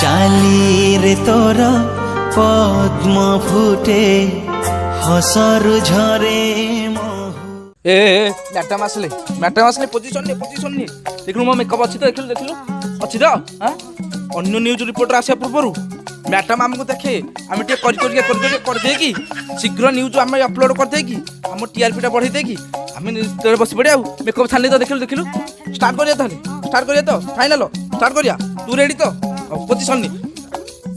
चाली रे तोर पद्म फुटे हसरु झरे ए मैडम आसले पोजिशन नि देखलु मो मेकअप अछि तो देखलु अछि तो हां अन्य न्यूज रिपोर्टर आसे पूर्वरु मैडम हमको देखे हम टे कर दे कि शीघ्र न्यूज हम अपलोड कर दे कि हम टीआरपी टा बढ़े दे कि हम तेरे बस पड़े आ मेकअप छाली तो देखलु स्टार्ट करिया तो फाइनल स्टार्ट करिया तू रेडी तो पोजिशन नि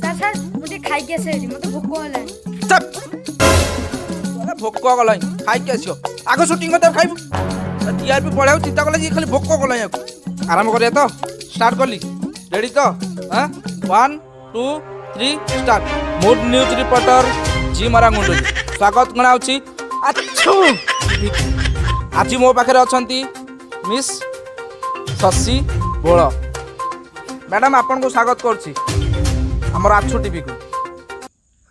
सर मुझे खाई के से मते भूख होला चप अरे भोक गलाई खाई के आसियो आगो शूटिंग करते खाइबू टीआरपी पळाउ चिंता कले खाली भोक गलाई आराम करिया तो स्टार्ट करली रेडी तो हां 1 2 3 स्टार्ट मूड न्यूज रिपोर्टर जी मरांगुंडू स्वागत गणाउछि अच्छू आज मो पाखरे अछंती मिस शशि बोळ मैडम आपन को स्वागत करछि हमर आछू टीवी को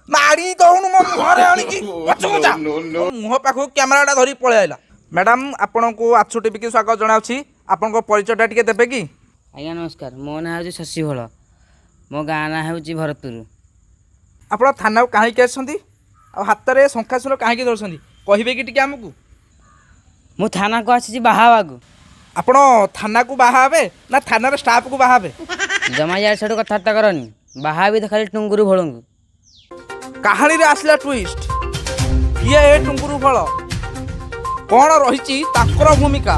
मारी दउनु मो घरे आनी की पछको जा मुह पाखो कैमराटा धरी पळे आइला मैडम आपन को आछू टीवी के स्वागत जणाउछि आपन को परिचयटा टिके देबे की आज्ञा नमस्कार मो ना हूँ शशि भोल मो गाँ ना हूँ भरतपुर आप थाना कहीं आसती हाथ में शंखासूल कहीं धरती कहे कि आमको मु थाना को आसी बाहावागु आपण थाना को बाहावे ना थाना स्टाफ को बाहावे जमा यार से कथबार्ता करनी बाहावी तो खाली टुंगुरु भोलंगु कहानी रे आसला ट्विस्ट किए ए टुंगुरु भोल कौन रही भूमिका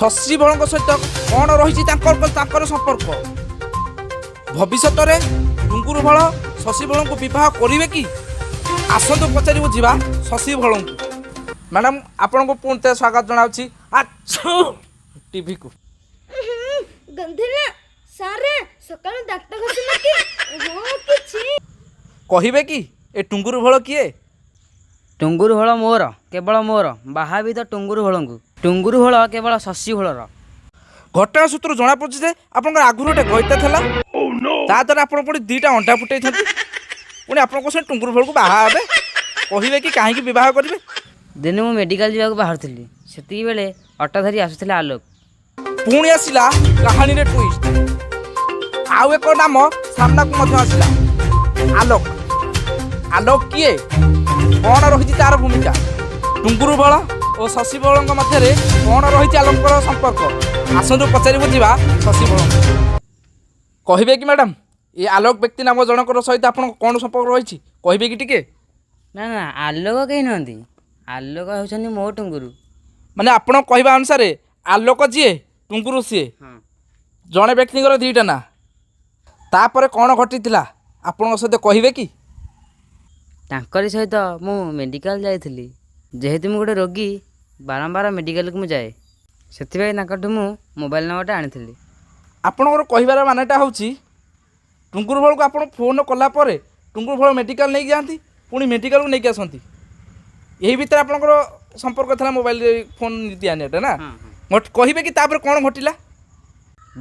शशि भोल सहित कौन रही संपर्क भविष्य में टुंगुरु भोल शशि भोल को विवाह करेंगे कि आसतु पचारू जा शशि भोल को मैडम आपण को पुनः स्वागत जनावछि अच्छू टीवी को गंधना सारे सकाळ दांत घसी नकी हो किछि कहिबे कि ए टुंगुरु भोल किए टुंगुरु भोल मोर केवल मोर बाहावी तो टुंगुरु भोलंगु टुंगुरु भोल केवल शशि भोलर घटना सूत्र जना पड़े जे आपन आगुर गोटे गईता था ताद्वारा आप दुईटा अंडा फुटे पुणी आप टुंगुरु भोल को बाहा कहे कि कहीं बह करेंगे दिने मु मेडिकल जावाक बाहर थी सेती बेले ऑटो धरी आसुथिले आलोक पुणी आसला कहानी रे ट्विस्ट आउ एक नाम सामना को मध्य आसला आलोक आलोक किए कौन रही तार भूमिका टुंगुरु भोल और शशि भोल मध्य कौन रही आलोकर संपर्क आसतु पचारू जा शशि भोल कहे कि मैडम ये आलोक व्यक्ति नाम जनकर सहित आप कौन संपर्क रही कहे कि टिके ना ना आलोक कहीं नुहति आलोक होउछनी मो टुंगुरु माने आपण कहवा अनुसार आलोक जी टुंगुरु सी जड़े व्यक्ति दीटा ना तापर कौन घटी आपण सहित कहे कि तांकरी सहित मु मेडिकल जाइथिली जेहेतु मु गोटे रोगी बारंबार मेडिकल को जाए से मु मोबाइल नंबरटा आनी आपणकर कहबार मानेटा हूँ टुंगुरु भोल को आप फोन कलापर टुंगुरु भोल मेडिकल नहीं जाती पुणी मेडिकल को लेकिन आसती यही भितर आपंकर संपर्क था मोबाइल फोन नीति आनियाटा ना कहे कि तापर कौन घटिला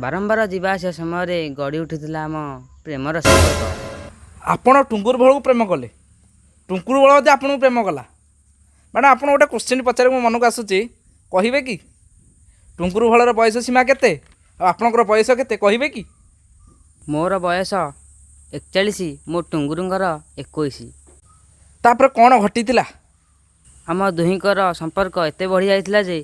बारंबार जावास समय गड़ी उठीला आम प्रेमर संपर्क आपण टुंगुरु भोल को प्रेम कले टुंगुरु भोल आपको प्रेम कला मैडम आप गोटे क्वेश्चन पचारे मो मन को आसूँ कहे कि टुंगुरु भोलर बयस सीमा केते आपणकर बयस केते कहे कि मोर बयस 41 मो टुंगुरुंगर 21 तापर कौन घटी आम दुहींकर संपर्क एते बढ़ी जाइथिला जे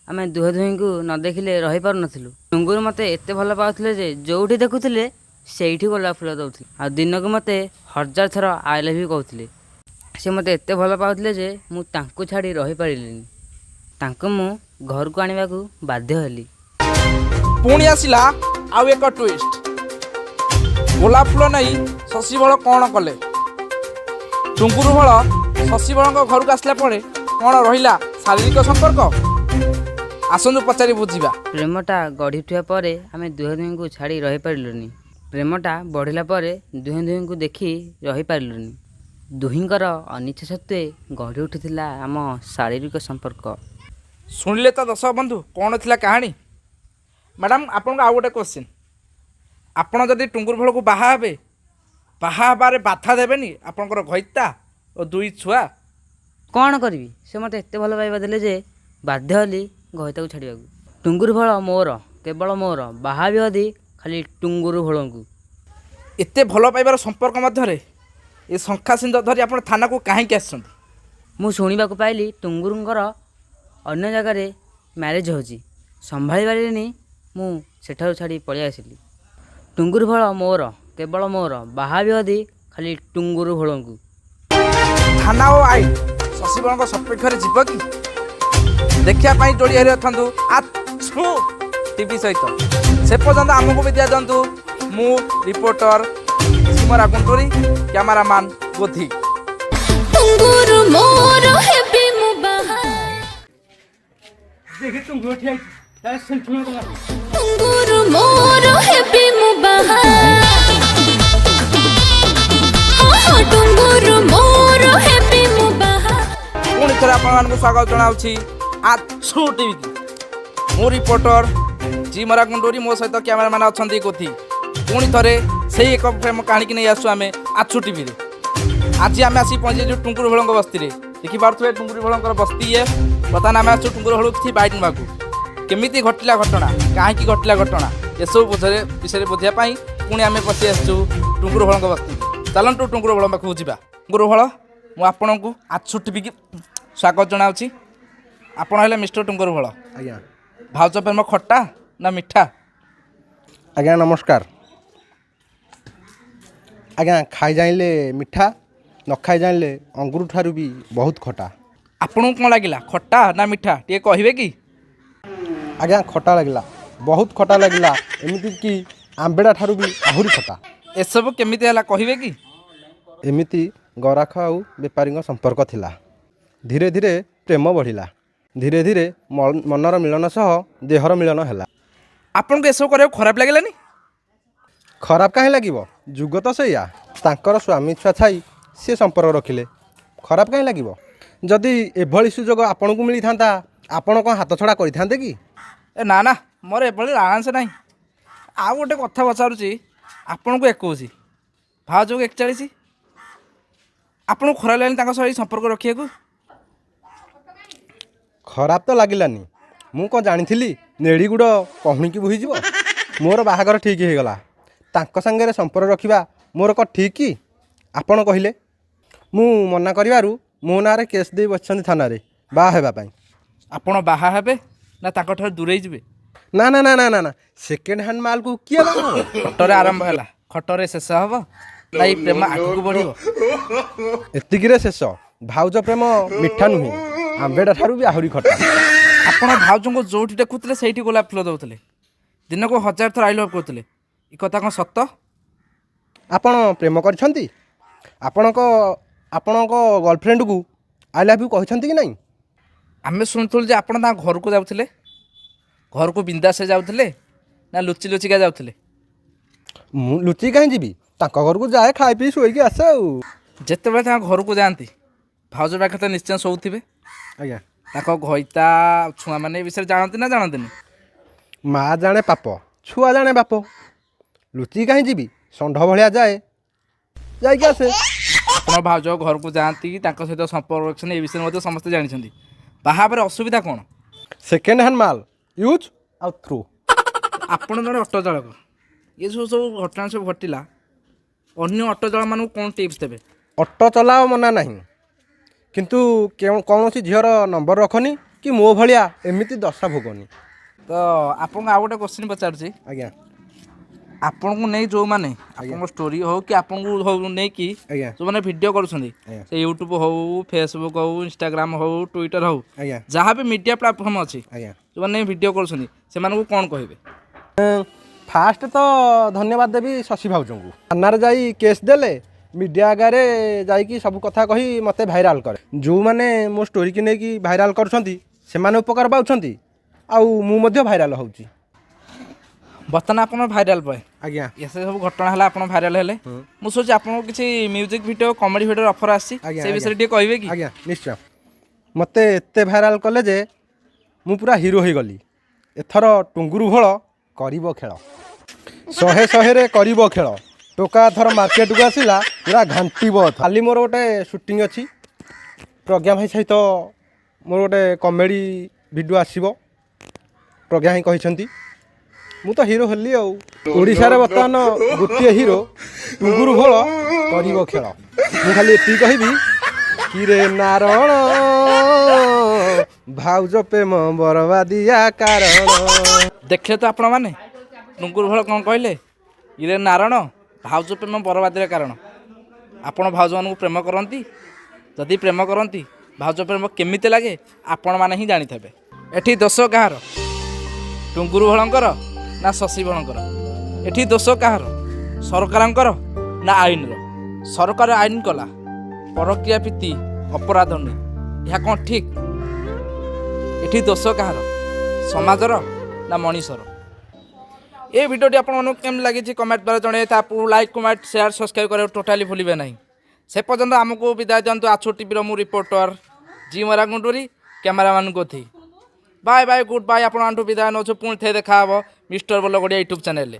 आमे दुहे दुहीं को न देखिले रही पार नथिलु टुंगुरु मते एते भल पाउथिले जे जोठी देखुथिले सेठी गोलाप फूल दउथिले आ दिन को मते 1000 थर आई लव यू कहथिले से मते एते भल पाउथिले जे मु तांको छाड़ी रही पारिलिनी तांको मु घर को आनिबा को बाध्य हेली पुणी आसला आउ एक ट्विस्ट गोलाप फूल नहीं शशि भोल कौन कले टुंगुरु भोल शशि भोल घर को आसला पड़े कौन रहा शारीरिक संपर्क आसतु पचारि बुझा प्रेमटा गढ़ी उठा पर आम दुहे दुहीं को छाड़ी रही पारिलुनी प्रेमटा बढ़िला पर दुहे दुहीं को देखी रही पारिलुनी दुहींकर अनिच्छा सत्वे गढ़ी उठिथिला आम शारीरिक संपर्क शुणिले तो दर्शक बंधु कौन थी कहानी मैडम आपन आउ गोटे क्वेश्चन आपण जदि टुंगुरु भोल को बाहाबार बाधा देवेनि आपंकर घईता और दुई छुआ कौन करी से मत एत भल पाइबा देले जे बाध्य हली घईता को छाड़िया टुंगुरु भोल मोर केवल मोर बाहा भी हदी खाली ଖାଲି ଟୁଙ୍ଗୁରୁ ଭୋଳଙ୍କୁ। ଏତେ ଭଲ ପାଇବାର ସମ୍ପର୍କ ମଧ୍ୟରେ ଏ ଶଙ୍ଖା ସିନ୍ଦୁର ଧରି ଆପଣ ଥାନାକୁ କାହିଁକି ଆସିଛନ୍ତି? ମୁଁ ଶୁଣିବାକୁ ପାଇଲି ଟୁଙ୍ଗୁରୁଙ୍କର ଅନ୍ୟ ଜାଗାରେ ମ୍ୟାରେଜ୍ ହେଉଛି। ସମ୍ଭାଳି ପାରିଲିନି, ମୁଁ ସେଠାରୁ ଛାଡ଼ି ପଳେଇ ଆସିଲି। ଟୁଙ୍ଗୁରୁ ଭୋଳ ମୋର, କେବଳ ମୋର, ବାହା ବି ହଦି ଖାଲି ଟୁଙ୍ଗୁରୁ ଭୋଳଙ୍କୁ। ଥାନା ଓ ଆଇନ ଶଶୀବଳଙ୍କ ସପକ୍ଷରେ ଯିବ କି? ଦେଖିବା ପାଇଁ ଯୋଡ଼ି ହେରି ଅଛନ୍ତି ଆଛୁ ଟିଭି ସହିତ। ସେ ପର୍ଯ୍ୟନ୍ତ ଆମକୁ ବି ଦିଆଯାଆନ୍ତୁ। ମୁଁ ରିପୋର୍ଟର ସିମରା ଗୁଣ୍ଡୁରି, କ୍ୟାମେରାମ୍ୟାନ୍ ଗୋଧି। ଟୁଙ୍ଗୁରୁ ମୋର ହେବି ମୁଁ ବାହା ଟୁଙ୍ଗୁରୁ ମୋର ହେବି ମୁଁ ବାହା ଟୁଙ୍ଗୁରୁ ମୋର ହେବି ମୁଁ ବାହା। ପୁଣି ଥରେ ଆପଣମାନଙ୍କୁ ସ୍ୱାଗତ ଜଣାଉଛି ଆଛୁ ଟିଭିକି। ମୁଁ ରିପୋର୍ଟର ଜିମରା ଗୁଣ୍ଡୁରି, ମୋ ସହିତ କ୍ୟାମେରାମ୍ୟାନ୍ ଅଛନ୍ତି ଗୋଧି। ପୁଣି ଥରେ ସେଇ ଏକ ପ୍ରେମ କାହାଣୀକି ନେଇ ଆସୁ ଆମେ ଆଛୁ ଟିଭିରେ। ଆଜି ଆମେ ଆସି ପହଞ୍ଚିଛୁ ଟୁଙ୍ଗୁରୁ ଭୋଳଙ୍କ ବସ୍ତିରେ। ଦେଖିପାରୁଥିବେ ଟୁଙ୍ଗୁରୁ ଭୋଳଙ୍କର ବସ୍ତି ଇଏ। ବର୍ତ୍ତମାନ ଆମେ ଆସୁଛୁ ଟୁଙ୍ଗୁରୁ ଭୋଳ କିଛି ବାଇଟ୍ ନେବାକୁ। କେମିତି ଘଟିଲା ଘଟଣା, କାହିଁକି ଘଟିଲା ଘଟଣା, ଏସବୁ ବିଷୟରେ ବୁଝିବା ପାଇଁ ପୁଣି ଆମେ ପଶି ଆସିଛୁ ଟୁଙ୍ଗୁରୁ ଭୋଳଙ୍କ ବସ୍ତିକୁ। ଚାଲନ୍ତୁ ଟୁଙ୍ଗୁରୁ ଭୋଳ ପାଖକୁ ଯିବା। ଟୁଙ୍ଗୁରୁ ଭୋଳ, ମୁଁ ଆପଣଙ୍କୁ ଆଛୁ ଟିଭିକି ସ୍ୱାଗତ ଜଣାଉଛି। ଆପଣ ହେଲେ ମିଷ୍ଟର ଟୁଙ୍ଗୁରୁ ଭୋଳ। ଆଜ୍ଞା ଭାଉଜ ପ୍ରେମ ଖଟା ନା ମିଠା? ଆଜ୍ଞା ନମସ୍କାର। ଆଜ୍ଞା ଖାଇ ଜାଣିଲେ ମିଠା, ନ ଖାଇ ଜାଣିଲେ ଅଙ୍ଗୁର ଠାରୁ ବି ବହୁତ ଖଟା। ଆପଣଙ୍କୁ କ'ଣ ଲାଗିଲା, ଖଟା ନା ମିଠା, ଟିକେ କହିବେ କି? ଆଜ୍ଞା ଖଟା ଲାଗିଲା, ବହୁତ ଖଟା ଲାଗିଲା, ଏମିତି କି ଆମ୍ବେଡ଼ା ଠାରୁ ବି ଆହୁରି ଖଟା। ଏସବୁ କେମିତି ହେଲା କହିବେ କି? ଏମିତି ଗରାଖ ଆଉ ବେପାରୀଙ୍କ ସମ୍ପର୍କ ଥିଲା। ଧୀରେ ଧୀରେ ପ୍ରେମ ବଢ଼ିଲା, ଧୀରେ ଧୀରେ ମନର ମିଳନ ସହ ଦେହର ମିଳନ ହେଲା। ଆପଣଙ୍କୁ ଏସବୁ କରିବାକୁ ଖରାପ ଲାଗିଲାନି? ଖରାପ କାହିଁ ଲାଗିବ, ଯୁଗ ତ ସେଇଆ। ତାଙ୍କର ସ୍ୱାମୀ ଛୁଆ ଛାଇ ସେ ସମ୍ପର୍କ ରଖିଲେ, ଖରାପ କାହିଁ ଲାଗିବ? ଯଦି ଏଭଳି ସୁଯୋଗ ଆପଣଙ୍କୁ ମିଳିଥାନ୍ତା, ଆପଣ କ'ଣ ହାତ ଛଡ଼ା କରିଥାନ୍ତେ କି? ନା ନା, ମୋର ଏଭଳି ଲାଳାଂଶ ନାହିଁ। ଆଉ ଗୋଟେ କଥା ପଚାରୁଛି, ଆପଣଙ୍କୁ 21, ଭାଉଜକୁ 41, ଆପଣଙ୍କୁ ଖରାପ ଲାଗିଲାନି ତାଙ୍କ ସହ ଏଇ ସମ୍ପର୍କ ରଖିବାକୁ? ଖରାପ ତ ଲାଗିଲାନି। ମୁଁ କ'ଣ ଜାଣିଥିଲି ନେଡ଼ିଗୁଡ଼ କହୁଣିକି ବୋହିଯିବ? ମୋର ବାହାଘର ଠିକ୍ ହେଇଗଲା, ତାଙ୍କ ସାଙ୍ଗରେ ସମ୍ପର୍କ ରଖିବା ମୋର କ'ଣ ଠିକ୍ କି? ଆପଣ କହିଲେ। ମୁଁ ମନା କରିବାରୁ ମୋ ନାଁରେ କେସ୍ ଦେଇ ବସିଛନ୍ତି ଥାନାରେ ବାହା ହେବା ପାଇଁ। ଆପଣ ବାହା ହେବେ ନା ତାଙ୍କଠାରୁ ଦୂରେଇ ଯିବେ? ନା ନା ନା ନା ନା ନା, ସେକେଣ୍ଡ ହ୍ୟାଣ୍ଡ ମାଲକୁ କିଏ ବାହା ହେବ? ଖଟରେ ଆରମ୍ଭ ହେଲା, ଖଟରେ ଶେଷ ହେବ ନା ଏଇ ପ୍ରେମ ଆଗକୁ ବଢ଼ିବ? ଏତିକିରେ ଶେଷ। ଭାଉଜ ପ୍ରେମ ମିଠା ନୁହେଁ, ଆମ୍ବେଡ଼ା ଠାରୁ ବି ଆହୁରି ଖଟା। ଆପଣ ଭାଉଜଙ୍କୁ ଯୋଉଠି ଦେଖୁଥିଲେ ସେଇଠି ଗୋଲାପ ଫୁଲ ଦେଉଥିଲେ, ଦିନକୁ 1000 ଥର ଆଇ ଲଭ୍ କରୁଥିଲେ, ଏ କଥା କ'ଣ ସତ? ଆପଣ ପ୍ରେମ କରିଛନ୍ତି? ଆପଣଙ୍କ ଗର୍ଲଫ୍ରେଣ୍ଡକୁ ଆଇ ଲାଭ୍ ୟୁ କହିଛନ୍ତି କି ନାହିଁ? ଆମେ ଶୁଣୁଥିଲୁ ଯେ ଆପଣ ତାଙ୍କ ଘରକୁ ଯାଉଥିଲେ। ଘରକୁ ବିନ୍ଦାସରେ ଯାଉଥିଲେ ନା ଲୁଚି ଲୁଚିକା ଯାଉଥିଲେ? ମୁଁ ଲୁଚି କାହିଁ ଯିବି, ତାଙ୍କ ଘରକୁ ଯାଏ, ଖାଇ ପିଇ ଶୋଇକି ଆସେ ଆଉ। ଯେତେବେଳେ ତାଙ୍କ ଘରକୁ ଯାଆନ୍ତି, ଭାଉଜ ପାଖରେ ତ ନିଶ୍ଚୟ ଶୋଉଥିବେ। ଆଜ୍ଞା ତାଙ୍କ ଘଇତା ଛୁଆମାନେ ଏ ବିଷୟରେ ଜାଣନ୍ତି ନା ଜାଣନ୍ତିନି? ମା ଜାଣେ ପାପ, ଛୁଆ ଜାଣେ ବାପ। ଲୁଚି କାହିଁ ଯିବି, ଷଣ୍ଢ ଭଳିଆ ଯାଏ, ଯାଇକି ଆସେ। ଆପଣ ଭାଉଜ ଘରକୁ ଯାଆନ୍ତି, ତାଙ୍କ ସହିତ ସମ୍ପର୍କ ରଖିଛନ୍ତି, ଏ ବିଷୟରେ ମଧ୍ୟ ସମସ୍ତେ ଜାଣିଛନ୍ତି। ବାହା ହେବାର ଅସୁବିଧା କ'ଣ? ସେକେଣ୍ଡ ହ୍ୟାଣ୍ଡ ମାଲ ୟୁଜ୍ ଆଉ ଥ୍ରୋ। ଆପଣ ଜଣେ ଅଟୋ ଚାଳକ, ସବୁ ଘଟଣା ସବୁ ଘଟିଲା, ଅନ୍ୟ ଅଟୋ ଚାଳକମାନଙ୍କୁ କ'ଣ ଟିପ୍ସ ଦେବେ? ଅଟୋ ଚଲାଅ ମନା ନାହିଁ, କିନ୍ତୁ କୌଣସି ଝିଅର ନମ୍ବର ରଖନି କି ମୋ ଭଳିଆ ଏମିତି ଦଶା ଭୋଗନି। ତ ଆପଣଙ୍କୁ ଆଉ ଗୋଟେ କ୍ୱେଶ୍ଚିନ୍ ପଚାରୁଛି। ଆଜ୍ଞା ଆପଣଙ୍କୁ ନେଇ ଯେଉଁମାନେ ଆପଣଙ୍କ ଷ୍ଟୋରି ହେଉ କି ଆପଣଙ୍କୁ ନେଇକି ଆଜ୍ଞା ଯେଉଁମାନେ ଭିଡ଼ିଓ କରୁଛନ୍ତି, ଆଜ୍ଞା ସେ ୟୁଟ୍ୟୁବ୍ ହେଉ, ଫେସବୁକ୍ ହେଉ, ଇନଷ୍ଟାଗ୍ରାମ ହେଉ, ଟ୍ୱିଟର ହେଉ, ଆଜ୍ଞା ଯାହା ବି ମିଡ଼ିଆ ପ୍ଲାଟଫର୍ମ ଅଛି, ଆଜ୍ଞା ଯେଉଁମାନେ ଭିଡ଼ିଓ କରୁଛନ୍ତି, ସେମାନଙ୍କୁ କ'ଣ କହିବେ? ଫାଷ୍ଟ ତ ଧନ୍ୟବାଦ ଦେବି ଶଶୀ ଭାଉଜଙ୍କୁ। ଥାନାରେ ଯାଇ କେସ୍ ଦେଲେ, ମିଡ଼ିଆ ଆଗରେ ଯାଇକି ସବୁ କଥା କହି ମୋତେ ଭାଇରାଲ୍ କରେ। ଯେଉଁମାନେ ମୋ ଷ୍ଟୋରିକି ନେଇକି ଭାଇରାଲ୍ କରୁଛନ୍ତି, ସେମାନେ ଉପକାର ପାଉଛନ୍ତି, ଆଉ ମୁଁ ମଧ୍ୟ ଭାଇରାଲ୍ ହେଉଛି। ବର୍ତ୍ତମାନ ଆପଣ ଭାଇରାଲ୍ ବୟ। ଆଜ୍ଞା ଏସବୁ ସବୁ ଘଟଣା ହେଲା, ଆପଣ ଭାଇରାଲ୍ ହେଲେ। ମୁଁ ଶୁଣୁଛି ଆପଣଙ୍କୁ କିଛି ମ୍ୟୁଜିକ୍ ଭିଡ଼ିଓ, କମେଡ଼ି ଭିଡ଼ିଓର ଅଫର୍ ଆସିଛି, ଆଜ୍ଞା ସେ ବିଷୟରେ ଟିକେ କହିବେ କି? ଆଜ୍ଞା ନିଶ୍ଚୟ। ମୋତେ ଏତେ ଭାଇରାଲ୍ କଲେ ଯେ ମୁଁ ପୁରା ହିରୋ ହୋଇଗଲି। ଏଥର ଟୁଙ୍ଗୁରୁ ଭୋଳ କରିବ ଖେଳ, 100ରେ କରିବ ଖେଳ। ଟୋକା ଥର ମାର୍କେଟକୁ ଆସିଲା, ପୁରା ଘାଣ୍ଟିବ। କାଲି ମୋର ଗୋଟେ ସୁଟିଂ ଅଛି, ପ୍ରଜ୍ଞା ଭାଇ ସହିତ ମୋର ଗୋଟେ କମେଡ଼ି ଭିଡ଼ିଓ ଆସିବ, ପ୍ରଜ୍ଞା ଭାଇ କହିଛନ୍ତି। ମୁଁ ତ ହିରୋ ହେଲି ଆଉ। ଓଡ଼ିଶାରେ ବର୍ତ୍ତମାନ ଗୋଟିଏ ହିରୋ ଟୁଙ୍ଗୁରୁ ଭୋଳ କରିବ ଖେଳ। ମୁଁ ଖାଲି ଏତିକି କହିବି କିରେ ନାରଣ ଭାଉଜ ପ୍ରେମ ବରବାଦିଆ କାରଣ। ଦେଖିଲେ ତ ଆପଣମାନେ ଟୁଙ୍ଗୁରୁ ଭୋଳ କ'ଣ କହିଲେ? ଇରେ ନାରଣ ଭାଉଜ ପ୍ରେମ ବରବାଦୀର କାରଣ। ଆପଣ ଭାଉଜମାନଙ୍କୁ ପ୍ରେମ କରନ୍ତି? ଯଦି ପ୍ରେମ କରନ୍ତି ଭାଉଜ ପ୍ରେମ କେମିତି ଲାଗେ ଆପଣମାନେ ହିଁ ଜାଣିଥିବେ। ଏଠି ଦୋଷ କାହାର? ଟୁଙ୍ଗୁରୁ ଭୋଳଙ୍କର ନା ଶଶୀ ଭୋଳଙ୍କର? ଏଠି ଦୋଷ କାହାର? ସରକାରଙ୍କର ନା ଆଇନର? ସରକାର ଆଇନ କଲା ପରକୀୟା ପ୍ରୀତି ଅପରାଧ ନୁହେଁ, ଏହା କ'ଣ ଠିକ୍? ଏଠି ଦୋଷ କାହାର? ସମାଜର ନା ମଣିଷର? ଏ ଭିଡ଼ିଓଟି ଆପଣମାନଙ୍କୁ କେମିତି ଲାଗିଛି କମେଣ୍ଟ ଦ୍ୱାରା ଜଣାଇ ତାକୁ ଲାଇକ୍ କମେଣ୍ଟ ସେୟାର ସବସ୍କ୍ରାଇବ୍ କରିବାକୁ ଟୋଟାଲି ଭୁଲିବେ ନାହିଁ। ସେ ପର୍ଯ୍ୟନ୍ତ ଆମକୁ ବିଦାୟ ଦିଅନ୍ତୁ। ଆଛୁ ଟିଭିର ମୁଁ ରିପୋର୍ଟର ଜି ମରାଗୁଣ୍ଡୁରି କ୍ୟାମେରାମ୍ୟାନ୍ ଗୋଥି। Bye bye good bye. ଆପଣଙ୍କଠୁ ବିଦାୟ ନେଉଛୁ। ପୁଣି ଥରେ ଦେଖା ହେବ ମିଷ୍ଟର ବଲଗଡ଼ିଆ ୟୁଟ୍ୟୁବ୍ ଚ୍ୟାନେଲରେ।